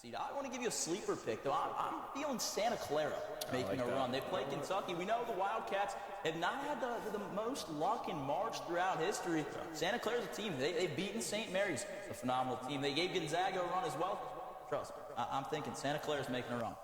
seed. I want to give you a sleeper pick, though. I'm feeling Santa Clara making a run. They play Kentucky. We know the Wildcats have not had the most luck in March throughout history. Santa Clara's a team. They've beaten St. Mary's, a phenomenal team. They gave Gonzaga a run as well. Trust me. I'm thinking Santa Clara's making a run.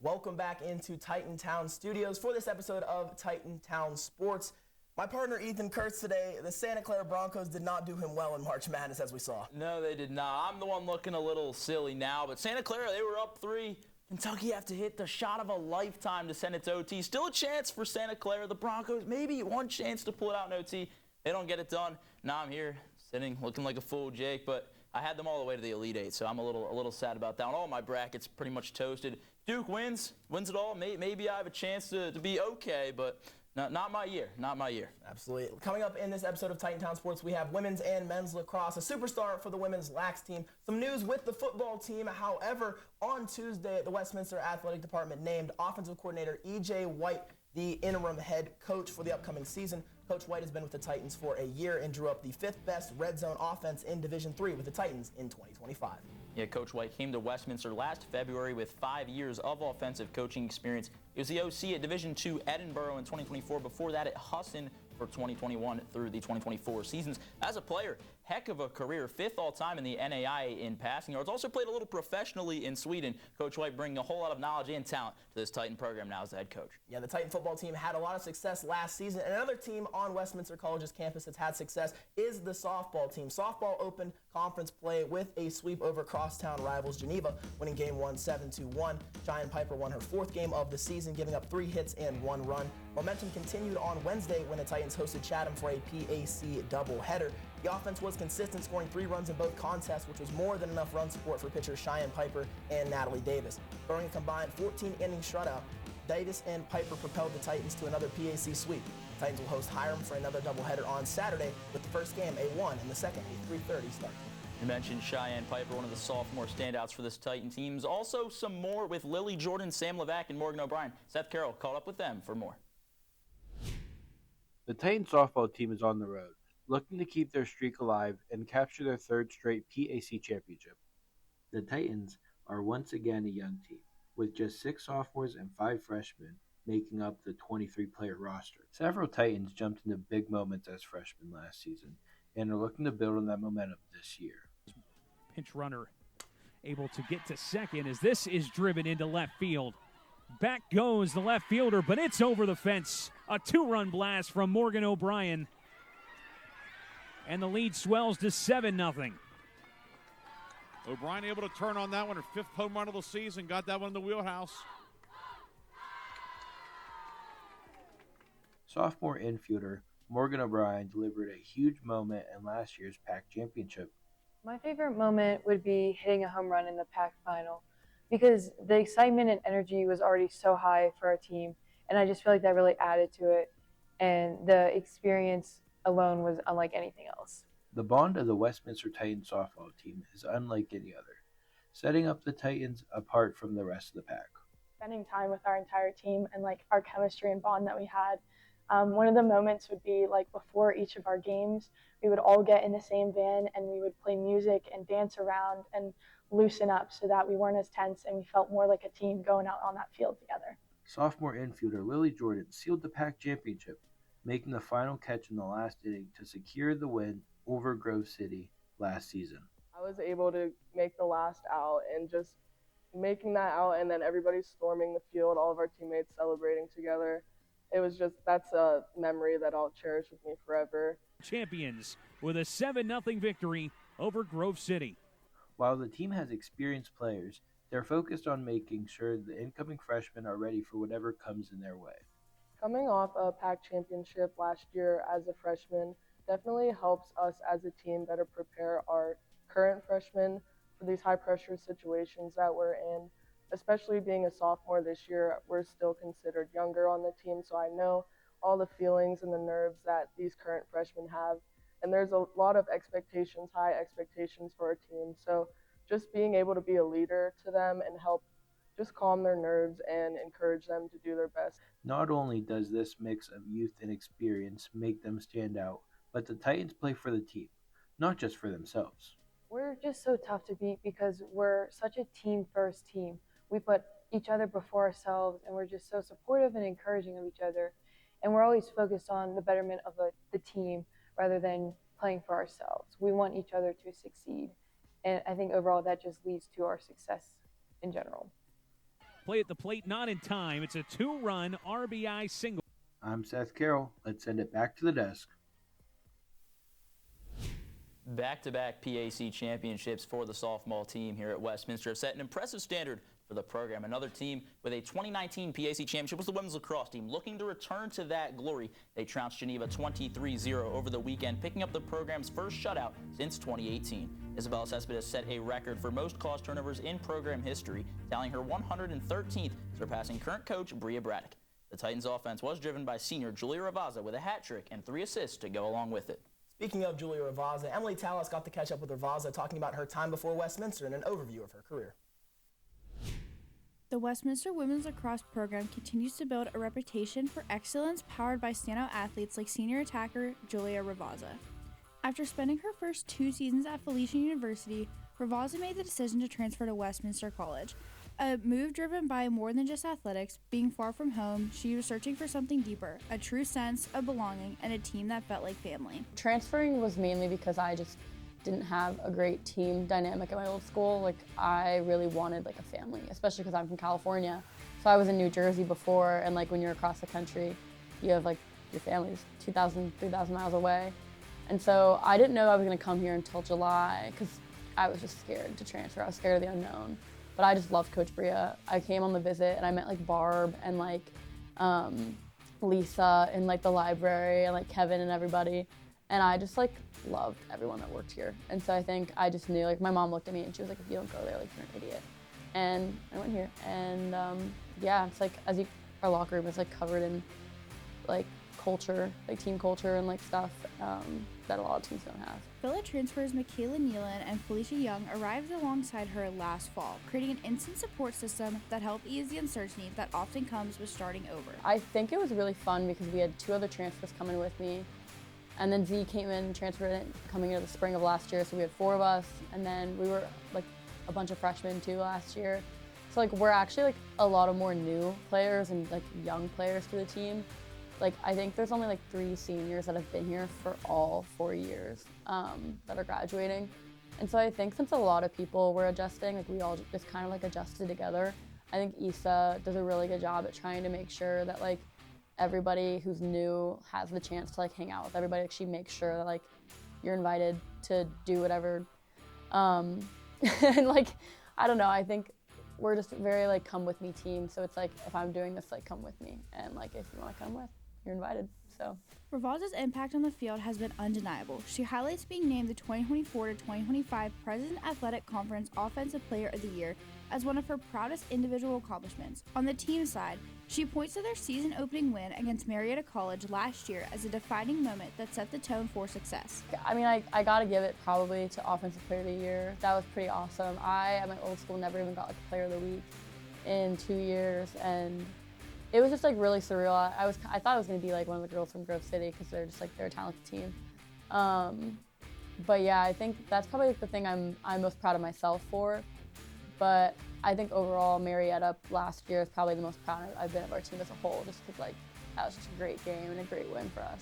Welcome back into Titan Town Studios for this episode of Titan Town Sports. My partner Ethan Kurtz today, the Santa Clara Broncos did not do him well in March Madness, as we saw. No, they did not. I'm the one looking a little silly now, but Santa Clara, they were up 3. Kentucky have to hit the shot of a lifetime to send it to OT. Still a chance for Santa Clara. The Broncos, maybe one chance to pull it out in OT. They don't get it done. Now I'm here sitting looking like a fool, Jake, but I had them all the way to the Elite Eight, so I'm a little sad about that. All my brackets pretty much toasted. Duke wins it all. Maybe I have a chance to be okay, but not my year. Absolutely. Coming up in this episode of Titan Town Sports, we have women's and men's lacrosse, a superstar for the women's Lax team. Some news with the football team. However, on Tuesday, the Westminster Athletic Department named offensive coordinator E.J. White the interim head coach for the upcoming season. Coach White has been with the Titans for a year and drew up the 5th best red zone offense in Division III with the Titans in 2025. Yeah, Coach White came to Westminster last February with 5 years of offensive coaching experience. He was the OC at Division II Edinburgh in 2024. Before that at Husson for 2021 through the 2024 seasons. As a player, heck of a career, 5th all-time in the NAIA in passing yards. Also played a little professionally in Sweden. Coach White bringing a whole lot of knowledge and talent to this Titan program now as the head coach. Yeah, the Titan football team had a lot of success last season. And another team on Westminster College's campus that's had success is the softball team. Softball opened conference play with a sweep over crosstown rivals Geneva, winning game 1 7-1. Cheyenne Piper won her 4th game of the season, giving up 3 hits and 1 run. Momentum continued on Wednesday when the Titans hosted Chatham for a PAC doubleheader. The offense was consistent, scoring 3 runs in both contests, which was more than enough run support for pitchers Cheyenne Piper and Natalie Davis. Throwing a combined 14-inning shutout, Davis and Piper propelled the Titans to another PAC sweep. The Titans will host Hiram for another doubleheader on Saturday, with the first game a 1 and the second a 3:30 start. You mentioned Cheyenne Piper, one of the sophomore standouts for this Titan teams. Also some more with Lily Jordan, Sam Levac, and Morgan O'Brien. Seth Carroll caught up with them for more. The Titan softball team is on the road, looking to keep their streak alive and capture their 3rd straight PAC championship. The Titans are once again a young team, with just 6 sophomores and 5 freshmen making up the 23-player roster. Several Titans jumped into big moments as freshmen last season and are looking to build on that momentum this year. Pinch runner able to get to second as this is driven into left field. Back goes the left fielder, but it's over the fence. A 2-run blast from Morgan O'Brien. And the lead swells to 7-0. O'Brien able to turn on that one, her 5th home run of the season, got that one in the wheelhouse. Sophomore infielder Morgan O'Brien delivered a huge moment in last year's PAC championship. My favorite moment would be hitting a home run in the PAC final, because the excitement and energy was already so high for our team, and I just feel like that really added to it, and the experience alone was unlike anything else. The bond of the Westminster Titans softball team is unlike any other, setting up the Titans apart from the rest of the PAC. Spending time with our entire team and our chemistry and bond that we had. One of the moments would be before each of our games, we would all get in the same van and we would play music and dance around and loosen up so that we weren't as tense and we felt more like a team going out on that field together. Sophomore infielder Lily Jordan sealed the PAC championship, making the final catch in the last inning to secure the win over Grove City last season. I was able to make the last out, and just making that out and then everybody storming the field, all of our teammates celebrating together. That's a memory that I'll cherish with me forever. Champions with a 7-0 victory over Grove City. While the team has experienced players, they're focused on making sure the incoming freshmen are ready for whatever comes in their way. Coming off a PAC championship last year as a freshman definitely helps us as a team better prepare our current freshmen for these high-pressure situations that we're in. Especially being a sophomore this year, we're still considered younger on the team, so I know all the feelings and the nerves that these current freshmen have. and there's a lot of expectations, high expectations for our team. So just being able to be a leader to them and help just calm their nerves and encourage them to do their best. Not only does this mix of youth and experience make them stand out, but the Titans play for the team, not just for themselves. We're just so tough to beat because we're such a team-first team. We put each other before ourselves, and we're just so supportive and encouraging of each other. And we're always focused on the betterment of the team rather than playing for ourselves. We want each other to succeed. And I think overall that just leads to our success in general. Play at the plate, not in time. It's a 2-run RBI single. I'm Seth Carroll. Let's send it back to the desk. Back-to-back PAC championships for the sophomore team here at Westminster have set an impressive standard for the program. Another team with a 2019 PAC championship was the women's lacrosse team. Looking to return to that glory, they trounced Geneva 23-0 over the weekend, picking up the program's first shutout since 2018. Isabella Cespedes set a record for most caused turnovers in program history, tallying her 113th, surpassing current coach Bria Braddock. The Titans offense was driven by senior Julia Ravazza with a hat trick and 3 assists to go along with it. Speaking of Julia Ravazza, Emily Tallis got to catch up with Ravazza talking about her time before Westminster and an overview of her career. The Westminster Women's Lacrosse program continues to build a reputation for excellence powered by standout athletes like senior attacker Julia Ravazza. After spending her first 2 seasons at Felician University, Ravazza made the decision to transfer to Westminster College. A move driven by more than just athletics. Being far from home, she was searching for something deeper, a true sense of belonging and a team that felt like family. Transferring was mainly because I just didn't have a great team dynamic at my old school. Like, I really wanted like a family, especially because I'm from California. So I was in New Jersey before, and like when you're across the country, you have like your family's 2,000, 3,000 miles away. And so I didn't know I was gonna come here until July because I was just scared to transfer. I was scared of the unknown. But I just loved Coach Bria. I came on the visit and I met like Barb and like Lisa in like the library and like Kevin and everybody. And I just like loved everyone that worked here. And so I think I just knew, like my mom looked at me and she was like, if you don't go there, like you're an idiot. And I went here and yeah, it's like our locker room is like covered in like culture, like team culture and like stuff that a lot of teams don't have. Villa transfers Michaela Nealon and Felicia Young arrived alongside her last fall, creating an instant support system that helped ease the uncertainty that often comes with starting over. I think it was really fun because we had 2 other transfers coming with me, and then Z came in and transferred it coming into the spring of last year, so we had 4 of us, and then we were like a bunch of freshmen too last year. So like we're actually like a lot of more new players and like young players to the team. Like I think there's only like 3 seniors that have been here for all 4 years that are graduating. And so I think since a lot of people were adjusting, like we all just kind of like adjusted together. I think Issa does a really good job at trying to make sure that like everybody who's new has the chance to like hang out with everybody. Like she makes sure that like you're invited to do whatever. And like, I don't know, I think we're just very like come with me team. So it's like, if I'm doing this, like come with me. And like, if you want to come with, you're invited, so. Ravazza's impact on the field has been undeniable. She highlights being named the 2024 to 2025 President Athletic Conference Offensive Player of the Year as one of her proudest individual accomplishments. On the team side, she points to their season-opening win against Marietta College last year as a defining moment that set the tone for success. I mean, I gotta give it probably to Offensive Player of the Year. That was pretty awesome. I, at my old school, never even got like a Player of the Week in 2 years, and it was just like really surreal. I thought it was gonna be like one of the girls from Grove City because they're a talented team. But yeah, I think that's probably like the thing I'm most proud of myself for. But I think overall, Marietta last year is probably the most proud I've been of our team as a whole, just because like that was just a great game and a great win for us.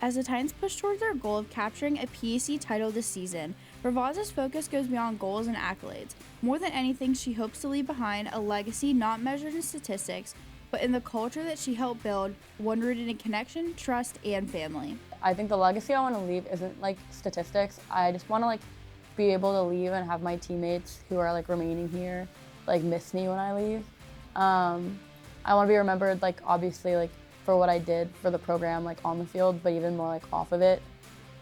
As the Titans push towards their goal of capturing a PAC title this season, Ravazza's focus goes beyond goals and accolades. More than anything, she hopes to leave behind a legacy not measured in statistics, but in the culture that she helped build, one rooted in connection, trust, and family. I think the legacy I want to leave isn't like statistics. I just want to like be able to leave and have my teammates who are like remaining here like miss me when I leave. I want to be remembered like obviously like for what I did for the program like on the field, but even more like off of it.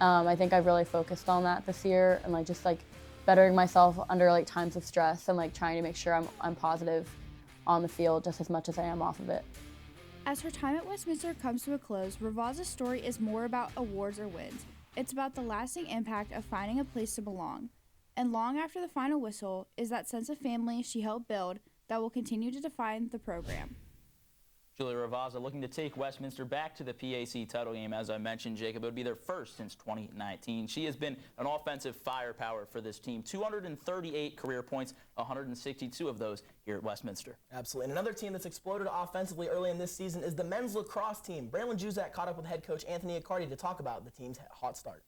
I think I've really focused on that this year and like just like bettering myself under like times of stress and like trying to make sure I'm positive on the field just as much as I am off of it. As her time at Westminster comes to a close, Ravazza's story is more about awards or wins. It's about the lasting impact of finding a place to belong. And long after the final whistle is that sense of family she helped build that will continue to define the program. Julia Ravazza looking to take Westminster back to the PAC title game. As I mentioned, Jacob, it would be their first since 2019. She has been an offensive firepower for this team. 238 career points, 162 of those here at Westminster. Absolutely. And another team that's exploded offensively early in this season is the men's lacrosse team. Braylon Juzak caught up with head coach Anthony Accardi to talk about the team's hot start.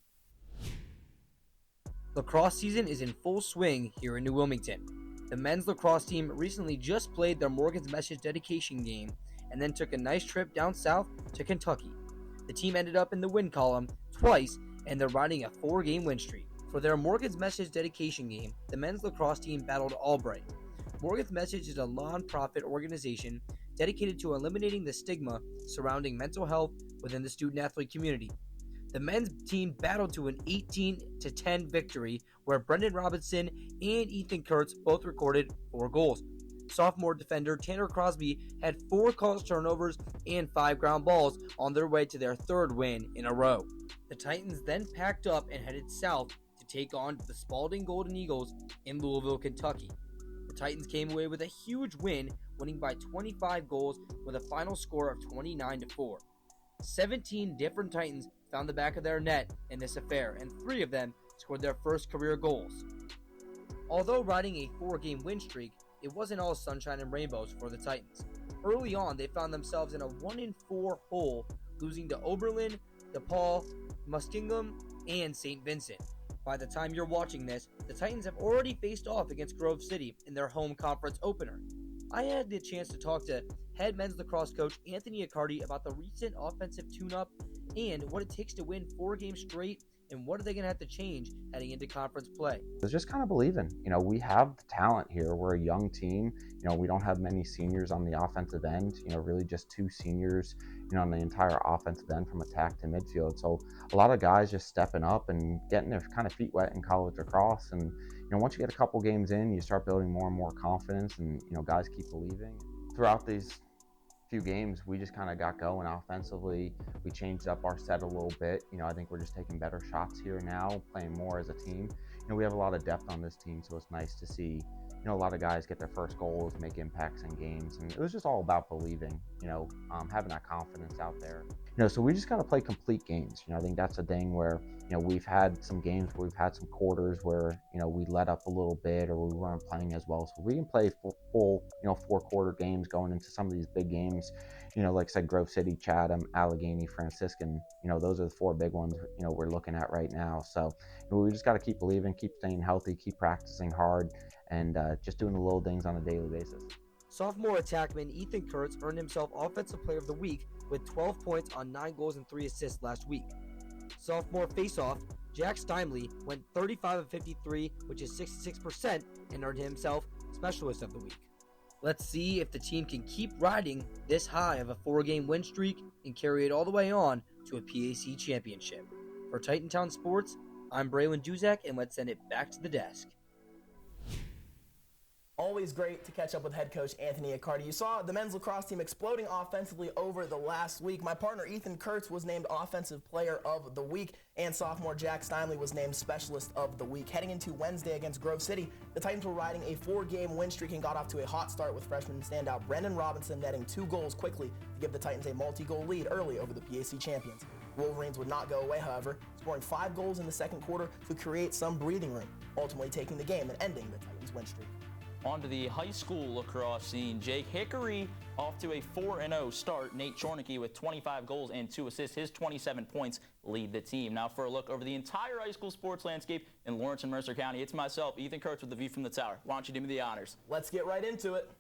Lacrosse season is in full swing here in New Wilmington. The men's lacrosse team recently just played their Morgan's Message dedication game and then took a nice trip down south to Kentucky. The team ended up in the win column twice, and they're riding a 4-game win streak. For their Morgan's Message dedication game, the men's lacrosse team battled Albright. Morgan's Message is a non-profit organization dedicated to eliminating the stigma surrounding mental health within the student-athlete community. The men's team battled to an 18-10 victory where Brendan Robinson and Ethan Kurtz both recorded 4 goals. Sophomore defender Tanner Crosby had 4 caused turnovers and 5 ground balls on their way to their 3rd win in a row. The Titans then packed up and headed south to take on the Spalding Golden Eagles in Louisville, Kentucky. The Titans came away with a huge win, winning by 25 goals with a final score of 29-4. 17 different Titans found the back of their net in this affair, and 3 of them scored their first career goals. Although riding a 4-game win streak, it wasn't all sunshine and rainbows for the Titans. Early on, they found themselves in a 1-4 hole, losing to Oberlin, DePaul, Muskingum, and St. Vincent. By the time you're watching this, the Titans have already faced off against Grove City in their home conference opener. I had the chance to talk to head men's lacrosse coach Anthony Accardi about the recent offensive tune-up and what it takes to win 4 games straight, and what are they going to have to change heading into conference play. It's just kind of believing. We have the talent here. We're a young team. We don't have many seniors on the offensive end. Really just 2 seniors, on the entire offensive end from attack to midfield. So a lot of guys just stepping up and getting their kind of feet wet in college lacrosse. And, once you get a couple games in, you start building more and more confidence, and, guys keep believing. Throughout these few games, we just kind of got going offensively. We changed up our set a little bit. I think we're just taking better shots here now, playing more as a team. We have a lot of depth on this team, so it's nice to see, a lot of guys get their first goals, make impacts in games. And it was just all about believing, having that confidence out there. So we just got to play complete games. I think that's a thing where, we've had some games where we've had some quarters where, we let up a little bit or we weren't playing as well. So we can play full 4-quarter games going into some of these big games. Like I said, Grove City, Chatham, Allegheny, Franciscan, those are the 4 big ones, we're looking at right now. So we just got to keep believing, keep staying healthy, keep practicing hard, and just doing the little things on a daily basis. Sophomore attackman Ethan Kurtz earned himself Offensive Player of the Week with 12 points on 9 goals and 3 assists last week. Sophomore faceoff Jack Steinley went 35 of 53, which is 66%, and earned himself Specialist of the Week. Let's see if the team can keep riding this high of a 4-game win streak and carry it all the way on to a PAC championship. For Titantown Sports, I'm Braylon Juzak, and let's send it back to the desk. Always great to catch up with head coach Anthony Accardi. You saw the men's lacrosse team exploding offensively over the last week. My partner Ethan Kurtz was named Offensive Player of the Week, and sophomore Jack Steinley was named Specialist of the Week. Heading into Wednesday against Grove City, the Titans were riding a 4-game win streak and got off to a hot start with freshman standout Brendan Robinson netting 2 goals quickly to give the Titans a multi-goal lead early over the PAC champions. Wolverines would not go away, however, scoring 5 goals in the second quarter to create some breathing room, ultimately taking the game and ending the Titans' win streak. On to the high school lacrosse scene. Jake Hickory off to a 4-0 start. Nate Chornicke with 25 goals and 2 assists. His 27 points lead the team. Now for a look over the entire high school sports landscape in Lawrence and Mercer County, it's myself, Ethan Kurtz, with the view from the tower. Why don't you do me the honors? Let's get right into it.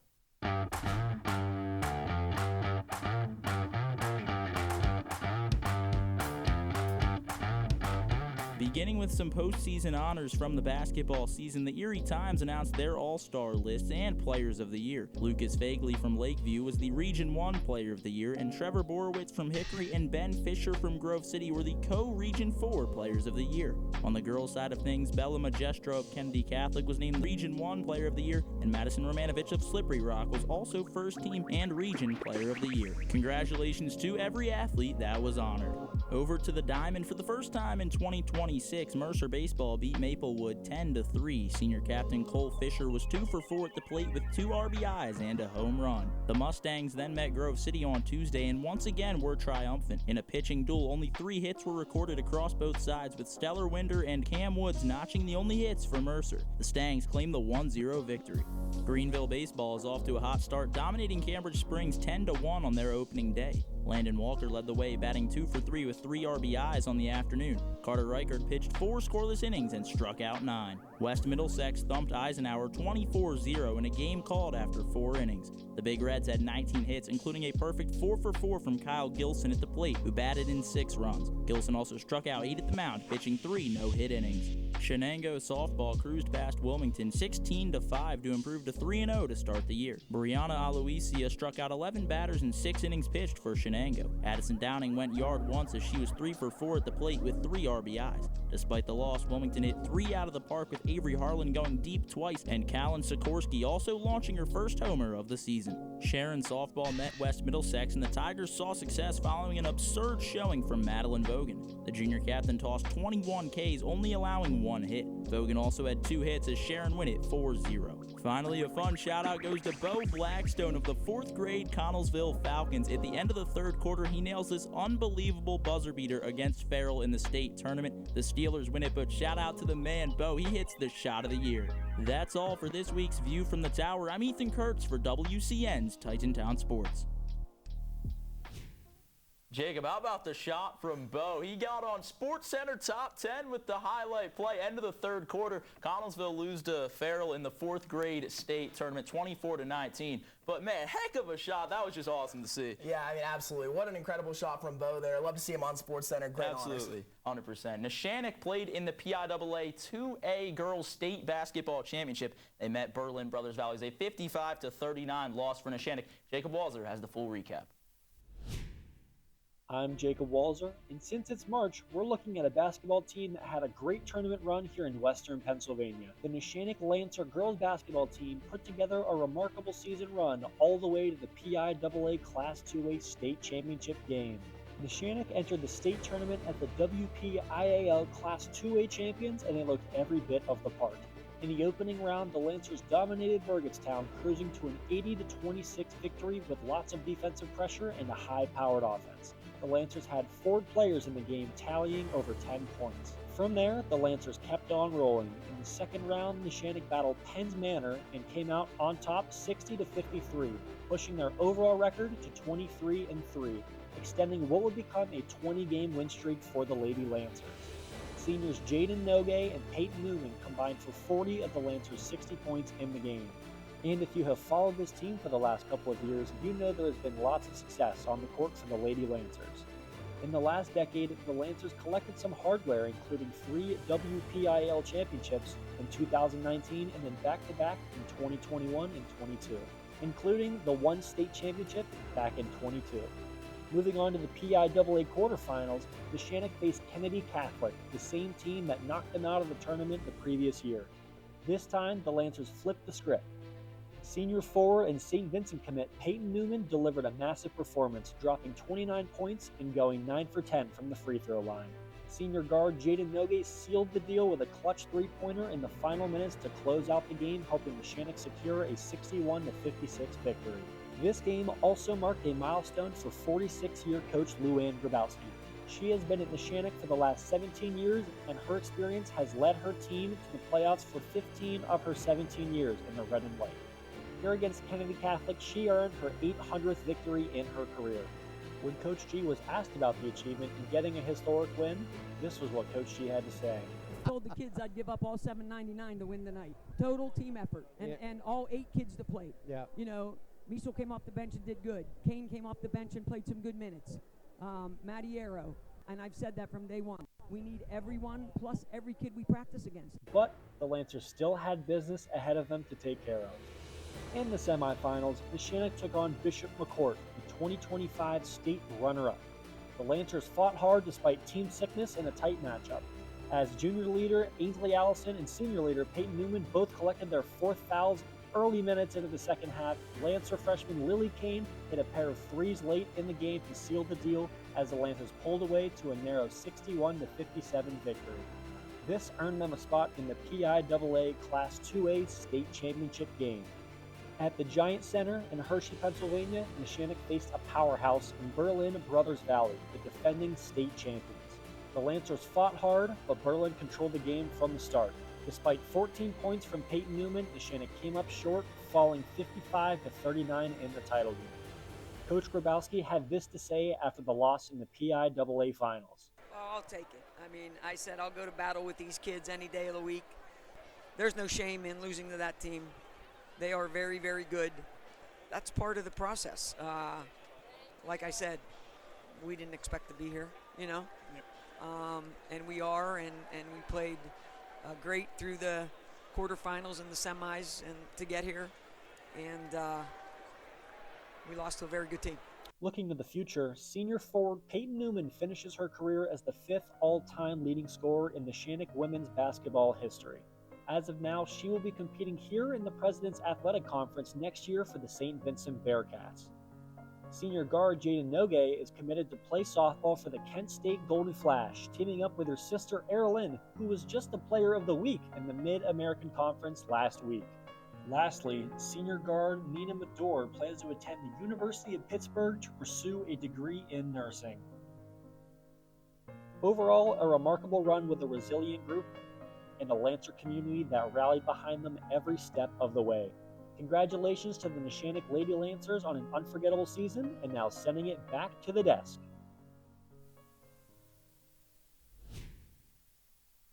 Beginning with some postseason honors from the basketball season, the Erie Times announced their all-star lists and players of the year. Lucas Fagley from Lakeview was the Region 1 Player of the Year, and Trevor Borowitz from Hickory and Ben Fisher from Grove City were the co-Region 4 Players of the Year. On the girls' side of things, Bella Magestro of Kennedy Catholic was named Region 1 Player of the Year, and Madison Romanovich of Slippery Rock was also First Team and Region Player of the Year. Congratulations to every athlete that was honored. Over to the Diamond. For the first time in 2026, Mercer Baseball beat Maplewood 10-3. Senior captain Cole Fisher was 2 for 4 at the plate with 2 RBIs and a home run. The Mustangs then met Grove City on Tuesday and once again were triumphant. In a pitching duel, only 3 hits were recorded across both sides, with Stellar Winder and Cam Woods notching the only hits for Mercer. The Stangs claim the 1-0 victory. Greenville Baseball is off to a hot start, dominating Cambridge Springs 10-1 on their opening day. Landon Walker led the way, batting 2 for 3 with 3 RBIs on the afternoon. Carter Reichert pitched 4 scoreless innings and struck out 9. West Middlesex thumped Eisenhower 24-0 in a game called after 4 innings. The Big Reds had 19 hits, including a perfect 4 for 4 from Kyle Gilsen at the plate, who batted in 6 runs. Gilsen also struck out 8 at the mound, pitching 3 no-hit innings. Shenango softball cruised past Wilmington 16-5 to improve to 3-0 to start the year. Brianna Aloysia struck out 11 batters in 6 innings pitched for Shenango. Addison Downing went yard once as she was 3 for 4 at the plate with 3 RBIs. Despite the loss, Wilmington hit 3 out of the park, with Avery Harlan going deep twice and Callan Sikorsky also launching her first homer of the season. Sharon softball met West Middlesex, and the Tigers saw success following an absurd showing from Madeline Vogan. The junior captain tossed 21 Ks, only allowing 1 hit. Vogan also had 2 hits as Sharon win it 4-0. Finally, a fun shout-out goes to Bo Blackstone of the 4th grade Connellsville Falcons. At the end of the 3rd quarter, he nails this unbelievable buzzer beater against Farrell in the state tournament. The Steelers win it, but shout-out to the man, Bo. He hits the shot of the year. That's all for this week's View from the Tower. I'm Ethan Kurtz for WCN's Titantown Sports. Jacob, how about the shot from Bo? He got on SportsCenter Top 10 with the highlight play. End of the 3rd quarter, Connellsville lose to Farrell in the 4th grade state tournament, 24-19. But man, heck of a shot. That was just awesome to see. Yeah, I mean, absolutely. What an incredible shot from Bo there. Love to see him on SportsCenter. Great Absolutely, honors. 100%. Neshannock played in the PIAA 2A Girls State Basketball Championship. They met Berlin Brothers Valleys, a 55-39 loss for Neshannock. Jacob Walzer has the full recap. I'm Jacob Walzer, and since it's March, we're looking at a basketball team that had a great tournament run here in Western Pennsylvania. The Neshannock Lancer girls basketball team put together a remarkable season run all the way to the PIAA Class 2A State Championship game. Neshannock entered the state tournament as the WPIAL Class 2A champions, and they looked every bit of the part. In the opening round, the Lancers dominated Burgettstown, cruising to an 80-26 victory with lots of defensive pressure and a high-powered offense. The Lancers had 4 players in the game, tallying over 10 points. From there, the Lancers kept on rolling. In the second round, Neshannock battled Penn's Manor and came out on top 60-53, pushing their overall record to 23-3, extending what would become a 20-game win streak for the Lady Lancers. Seniors Jaden Nogue and Peyton Newman combined for 40 of the Lancers' 60 points in the game. And if you have followed this team for the last couple of years, you know there has been lots of success on the court for the Lady Lancers. In the last decade, the Lancers collected some hardware, including 3 WPIAL championships in 2019 and then back-to-back in 2021 and 22, including the 1 state championship back in 22. Moving on to the PIAA quarterfinals, Neshannock faced Kennedy Catholic, the same team that knocked them out of the tournament the previous year. This time, the Lancers flipped the script. Senior forward and St. Vincent commit Peyton Newman delivered a massive performance, dropping 29 points and going 9 for 10 from the free throw line. Senior guard Jaden Nogue sealed the deal with a clutch 3-pointer in the final minutes to close out the game, helping Neshannock secure a 61-56 victory. This game also marked a milestone for 46-year coach Luann Grybowski. She has been at Neshannock for the last 17 years, and her experience has led her team to the playoffs for 15 of her 17 years in the red and white. Here against Kennedy Catholic, she earned her 800th victory in her career. When Coach G was asked about the achievement in getting a historic win, this was what Coach G had to say. I told the kids I'd give up all $7.99 to win the night. Total team effort, and all 8 kids to play. Yeah. You know, Miesel came off the bench and did good. Kane came off the bench and played some good minutes. Matty Arrow. and I've said that from day one. We need everyone plus every kid we practice against. But the Lancers still had business ahead of them to take care of. In the semifinals, Neshannock took on Bishop McCourt, the 2025 state runner-up. The Lancers fought hard despite team sickness in a tight matchup, as junior leader Ainsley Allison and senior leader Peyton Newman both collected their 4th fouls early minutes into the second half. Lancer freshman Lily Kane hit a pair of threes late in the game to seal the deal as the Lancers pulled away to a narrow 61-57 victory. This earned them a spot in the PIAA Class 2A state championship game. At the Giant Center in Hershey, Pennsylvania, Neshannock faced a powerhouse in Berlin Brothers Valley, the defending state champions. The Lancers fought hard, but Berlin controlled the game from the start. Despite 14 points from Peyton Newman, Neshannock came up short, falling 55-39 in the title game. Coach Grybowski had this to say after the loss in the PIAA finals. Oh, I'll take it. I mean, I said I'll go to battle with these kids any day of the week. There's no shame in losing to that team. They are very, very good. That's part of the process. Like I said, we didn't expect to be here, you know? Yep. And we are, and we played great through the quarterfinals and the semis and to get here. And we lost to a very good team. Looking to the future, senior forward Peyton Newman finishes her career as the 5th all-time leading scorer in Neshannock women's basketball history. As of now, she will be competing here in the President's Athletic Conference next year for the St. Vincent Bearcats. Senior guard Jaden Nogue is committed to play softball for the Kent State Golden Flash, teaming up with her sister Erilyn, who was just the Player of the Week in the Mid-American Conference last week. Lastly, senior guard Nina Medor plans to attend the University of Pittsburgh to pursue a degree in nursing. Overall, a remarkable run with a resilient group and a Lancer community that rallied behind them every step of the way. Congratulations to the Neshannock Lady Lancers on an unforgettable season, and now sending it back to the desk.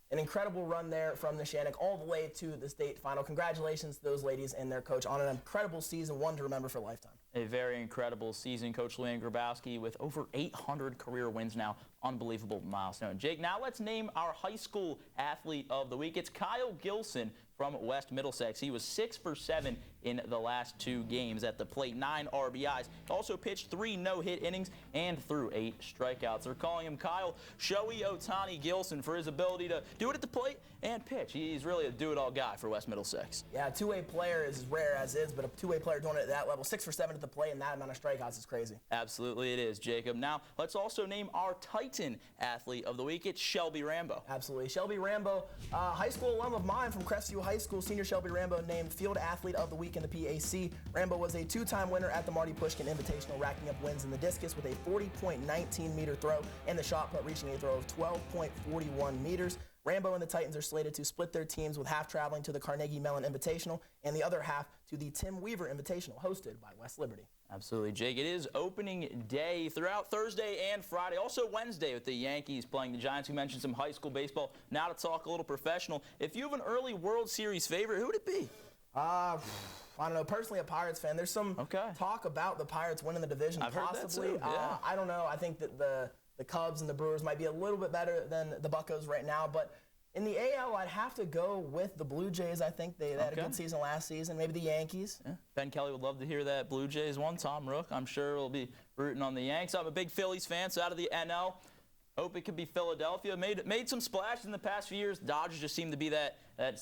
An incredible run there from Neshannock all the way to the state final. Congratulations to those ladies and their coach on an incredible season, one to remember for a lifetime. A very incredible season, Coach Luann Grybowski, with over 800 career wins now. Unbelievable milestone. Jake, now let's name our high school athlete of the week. It's Kyle Gilsen from West Middlesex. He was 6 for 7 in the last 2 games at the plate, 9 RBIs. Also pitched 3 no-hit innings and threw 8 strikeouts. They're calling him Kyle Shoei Otani Gilsen for his ability to do it at the plate and pitch. He's really a do-it-all guy for West Middlesex. Yeah, a two-way player is as rare as is, but a two-way player doing it at that level, 6 for 7 at the plate and that amount of strikeouts is crazy. Absolutely it is, Jacob. Now, let's also name our Titan athlete of the week. It's Shelby Rambo. Absolutely. Shelby Rambo, high school alum of mine from Crestview High School, senior Shelby Rambo named Field Athlete of the Week in the PAC. Rambo was a 2-time winner at the Marty Pushkin Invitational, racking up wins in the discus with a 40.19 meter throw and the shot put reaching a throw of 12.41 meters. Rambo and the Titans are slated to split their teams, with half traveling to the Carnegie Mellon Invitational and the other half to the Tim Weaver Invitational, hosted by West Liberty. Absolutely, Jake. It is opening day throughout Thursday and Friday. Also Wednesday with the Yankees playing the Giants. We mentioned some high school baseball. Now to talk a little professional. If you have an early World Series favorite, who would it be? I don't know. Personally, a Pirates fan. There's some talk about the Pirates winning the division. I've possibly. heard that too, yeah. I don't know. I think that the Cubs and the Brewers might be a little bit better than the Buccos right now, but in the AL, I'd have to go with the Blue Jays. I think they had a good season last season. Maybe the Yankees. Yeah. Ben Kelly would love to hear that Blue Jays one. Tom Rook, I'm sure, will be rooting on the Yanks. I'm a big Phillies fan, so out of the NL, hope it could be Philadelphia. Made some splashes in the past few years. Dodgers just seem to be that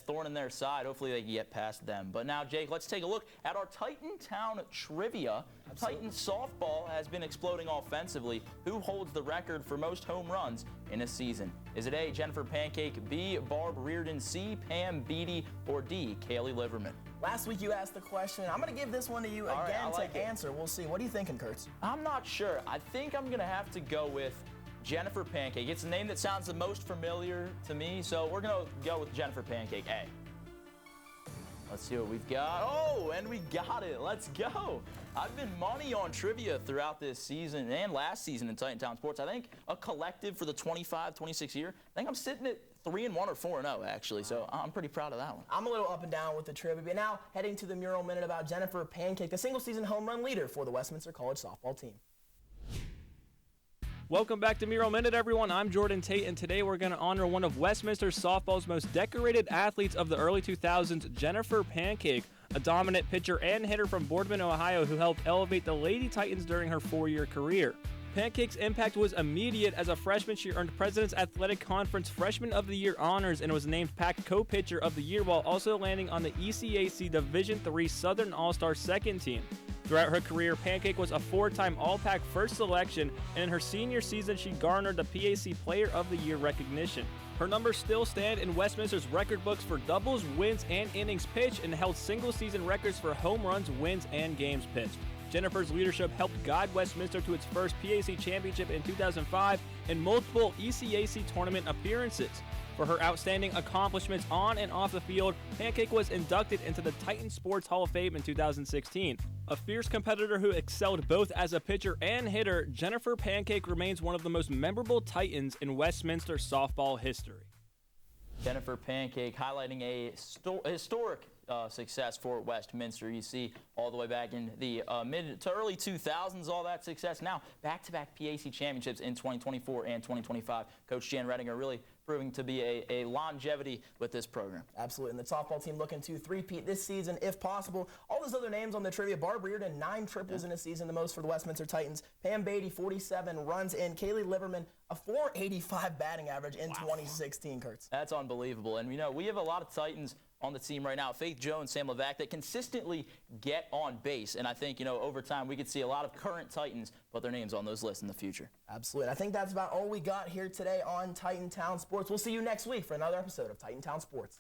thorn in their side. Hopefully they can get past them. But now, Jake, let's take a look at our Titan Town trivia. Absolutely. Titan softball has been exploding offensively. Who holds the record for most home runs in a season? Is it A, Jennifer Pancake, B, Barb Reardon, C, Pam Beatty, or D, Kaylee Liverman? Last week you asked the question. I'm going to give this one to you again to answer. We'll see. What are you thinking, Kurtz? I'm not sure. I think I'm going to have to go with Jennifer Pancake. It's a name that sounds the most familiar to me, so we're going to go with Jennifer Pancake, A. Let's see what we've got. Oh, and we got it. Let's go. I've been money on trivia throughout this season and last season in Titan Town Sports. I think a collective for the 25-26 year, I think I'm sitting at 3-1 or 4-0, actually, so I'm pretty proud of that one. I'm a little up and down with the trivia. But now, heading to the Mural Minute about Jennifer Pancake, the single-season home run leader for the Westminster College softball team. Welcome back to Miro Minute, everyone. I'm Jordan Tate, and today we're going to honor one of Westminster softball's most decorated athletes of the early 2000s, Jennifer Pancake, a dominant pitcher and hitter from Boardman, Ohio, who helped elevate the Lady Titans during her 4-year career. Pancake's impact was immediate. As a freshman, she earned President's Athletic Conference Freshman of the Year honors and was named PAC Co-Pitcher of the Year while also landing on the ECAC Division III Southern All-Star second team. Throughout her career, Pancake was a 4-time All-PAC first selection, and in her senior season, she garnered the PAC Player of the Year recognition. Her numbers still stand in Westminster's record books for doubles, wins, and innings pitched, and held single-season records for home runs, wins, and games pitched. Jennifer's leadership helped guide Westminster to its first PAC championship in 2005 and multiple ECAC tournament appearances. For her outstanding accomplishments on and off the field, Pancake was inducted into the Titan Sports Hall of Fame in 2016. A fierce competitor who excelled both as a pitcher and hitter, Jennifer Pancake remains one of the most memorable Titans in Westminster softball history. Jennifer Pancake highlighting a historic success for Westminster. You see all the way back in the mid to early 2000s, all that success. Now, back-to-back PAC championships in 2024 and 2025. Coach Jan Rettinger really proving to be a longevity with this program. Absolutely, and the softball team looking to three-peat this season if possible. All those other names on the trivia: Barb Reardon, 9 triples in a season, the most for the Westminster Titans. Pam Beatty, 47 runs in. Kaylee Liverman, a .485 batting average in 2016, Kurtz. That's unbelievable. And, you know, we have a lot of Titans on the team right now. Faith Jones, Sam Levac, that consistently get on base. And I think, you know, over time we could see a lot of current Titans put their names on those lists in the future. Absolutely. I think that's about all we got here today on Titan Town Sports. We'll see you next week for another episode of Titan Town Sports.